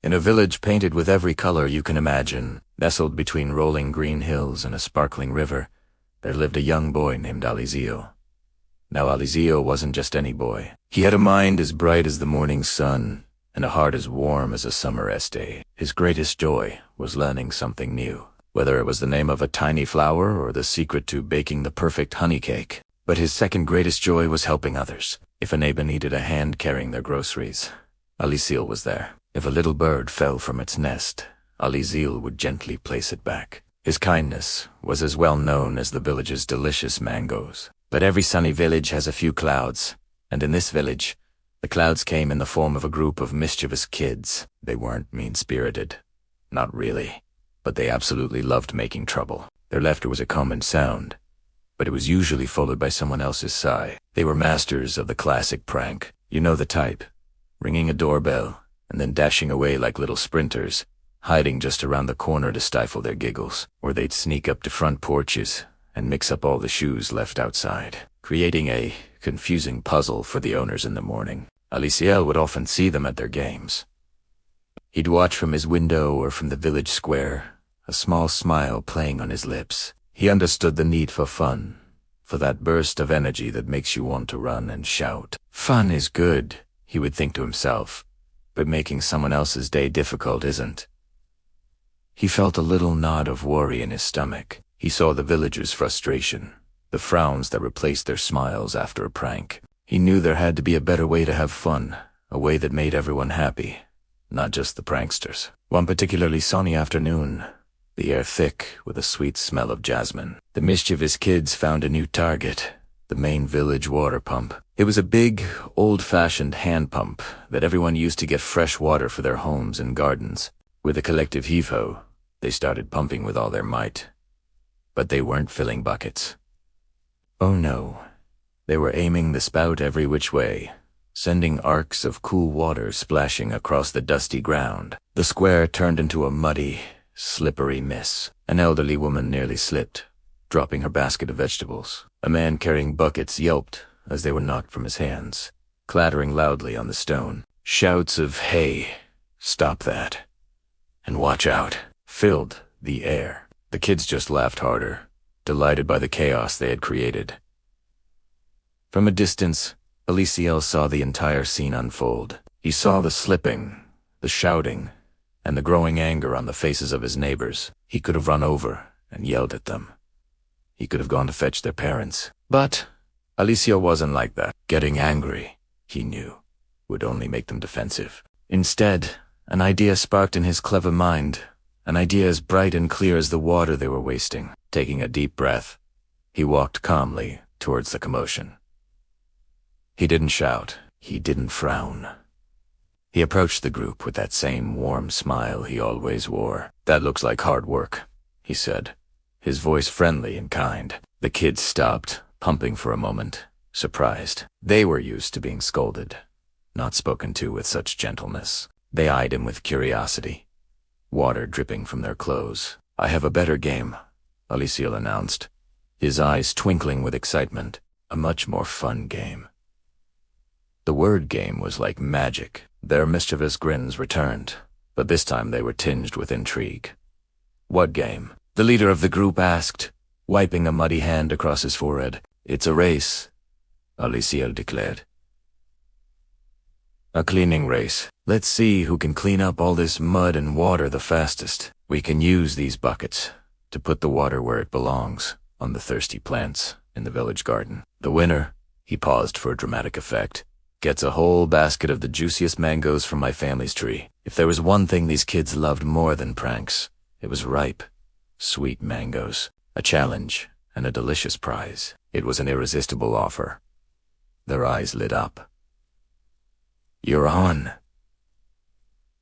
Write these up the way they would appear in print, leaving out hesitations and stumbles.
In a village painted with every color you can imagine, nestled between rolling green hills and a sparkling river, there lived a young boy named Aalizil. Now Aalizil wasn't just any boy. He had a mind as bright as the morning sun, and a heart as warm as a summer day. His greatest joy was learning something new, whether it was the name of a tiny flower or the secret to baking the perfect honey cake. But his second greatest joy was helping others. If a neighbor needed a hand carrying their groceries, Aalizil was there. If a little bird fell from its nest, Aalizil would gently place it back. His kindness was as well known as the village's delicious mangoes. But every sunny village has a few clouds, and in this village, the clouds came in the form of a group of mischievous kids. They weren't mean-spirited. Not really. But they absolutely loved making trouble. Their laughter was a common sound, but it was usually followed by someone else's sigh. They were masters of the classic prank. You know the type. Ringing a doorbell, and then dashing away like little sprinters, hiding just around the corner to stifle their giggles. Or they'd sneak up to front porches and mix up all the shoes left outside, creating a confusing puzzle for the owners in the morning. Aalizil would often see them at their games. He'd watch from his window or from the village square, a small smile playing on his lips. He understood the need for fun, for that burst of energy that makes you want to run and shout. Fun is good, he would think to himself, but making someone else's day difficult isn't. He felt a little knot of worry in his stomach. He saw the villagers' frustration, the frowns that replaced their smiles after a prank. He knew there had to be a better way to have fun, a way that made everyone happy, not just the pranksters. One particularly sunny afternoon, the air thick with a sweet smell of jasmine, the mischievous kids found a new target, the main village water pump. It was a big, old-fashioned hand pump that everyone used to get fresh water for their homes and gardens. With a collective heave-ho, they started pumping with all their might. But they weren't filling buckets. Oh no, they were aiming the spout every which way, sending arcs of cool water splashing across the dusty ground. The square turned into a muddy, slippery mess. An elderly woman nearly slipped, dropping her basket of vegetables. A man carrying buckets yelped as they were knocked from his hands, clattering loudly on the stone. Shouts of, "Hey, stop that," and "Watch out," filled the air. The kids just laughed harder, delighted by the chaos they had created. From a distance, Aalizil saw the entire scene unfold. He saw the slipping, the shouting, and the growing anger on the faces of his neighbors. He could have run over and yelled at them. He could have gone to fetch their parents. But Aalizil wasn't like that. Getting angry, he knew, would only make them defensive. Instead, an idea sparked in his clever mind, an idea as bright and clear as the water they were wasting. Taking a deep breath, he walked calmly towards the commotion. He didn't shout. He didn't frown. He approached the group with that same warm smile he always wore. "That looks like hard work," he said, his voice friendly and kind. The kids stopped, pumping for a moment, surprised. They were used to being scolded, not spoken to with such gentleness. They eyed him with curiosity, water dripping from their clothes. "I have a better game," Aalizil announced, his eyes twinkling with excitement. A much more fun game. The word game was like magic. Their mischievous grins returned, but this time they were tinged with intrigue. "What game?" the leader of the group asked, wiping a muddy hand across his forehead. "It's a race," Aalizil declared. "A cleaning race. Let's see who can clean up all this mud and water the fastest. We can use these buckets to put the water where it belongs, on the thirsty plants in the village garden. The winner," he paused for a dramatic effect, "gets a whole basket of the juiciest mangoes from my family's tree." If there was one thing these kids loved more than pranks, it was ripe, sweet mangoes. A challenge and a delicious prize. It was an irresistible offer. Their eyes lit up. "You're on,"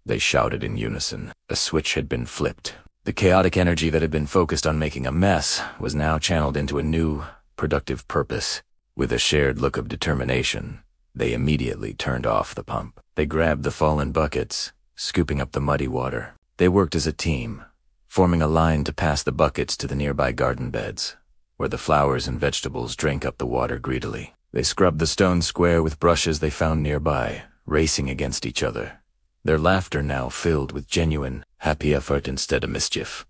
they shouted in unison. A switch had been flipped. The chaotic energy that had been focused on making a mess was now channeled into a new, productive purpose. With a shared look of determination, they immediately turned off the pump. They grabbed the fallen buckets, scooping up the muddy water. They worked as a team, forming a line to pass the buckets to the nearby garden beds, where the flowers and vegetables drank up the water greedily. They scrubbed the stone square with brushes they found nearby, racing against each other. their laughter now filled with genuine, happy effort instead of mischief.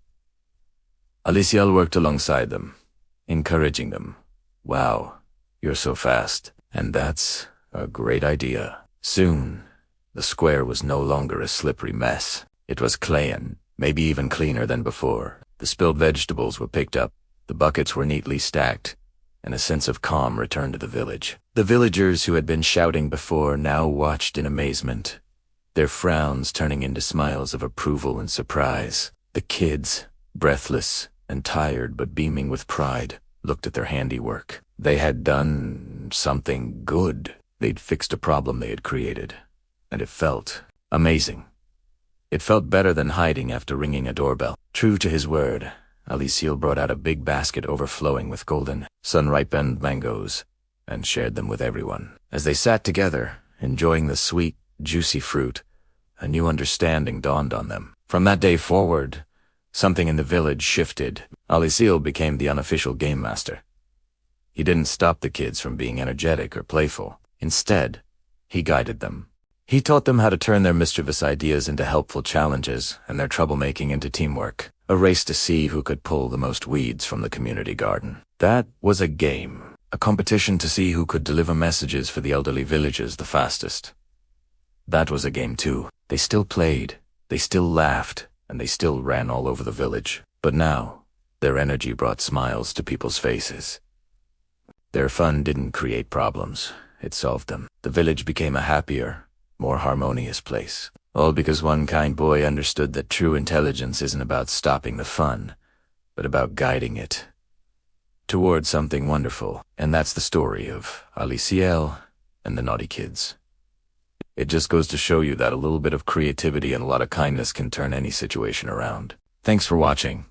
Aalizil worked alongside them, encouraging them. "Wow, you're so fast. And that's a great idea." Soon, the square was no longer a slippery mess. It was clean, maybe even cleaner than before. The spilled vegetables were picked up, the buckets were neatly stacked, and a sense of calm returned to the village. The villagers who had been shouting before now watched in amazement, their frowns turning into smiles of approval and surprise. The kids, breathless and tired but beaming with pride, looked at their handiwork. They had done something good. They'd fixed a problem they had created, and it felt amazing. It felt better than hiding after ringing a doorbell. True to his word, Aalizil brought out a big basket overflowing with golden, sun-ripened mangoes and shared them with everyone. As they sat together, enjoying the sweet, juicy fruit, a new understanding dawned on them. From that day forward, something in the village shifted. Aalizil became the unofficial game master. He didn't stop the kids from being energetic or playful. Instead, he guided them. He taught them how to turn their mischievous ideas into helpful challenges and their troublemaking into teamwork. A race to see who could pull the most weeds from the community garden. That was a game. A competition to see who could deliver messages for the elderly villages the fastest. That was a game too. They still played, they still laughed, and they still ran all over the village. But now, their energy brought smiles to people's faces. Their fun didn't create problems, it solved them. The village became a happier, more harmonious place. All because one kind boy understood that true intelligence isn't about stopping the fun, but about guiding it towards something wonderful. And that's the story of Aalizil and the naughty kids. It just goes to show you that a little bit of creativity and a lot of kindness can turn any situation around. Thanks for watching,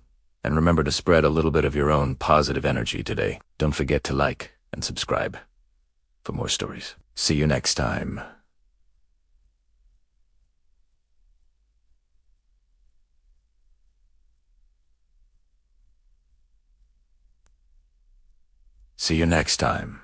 and remember to spread a little bit of your own positive energy today. Don't forget to like and subscribe for more stories. See you next time. See you next time.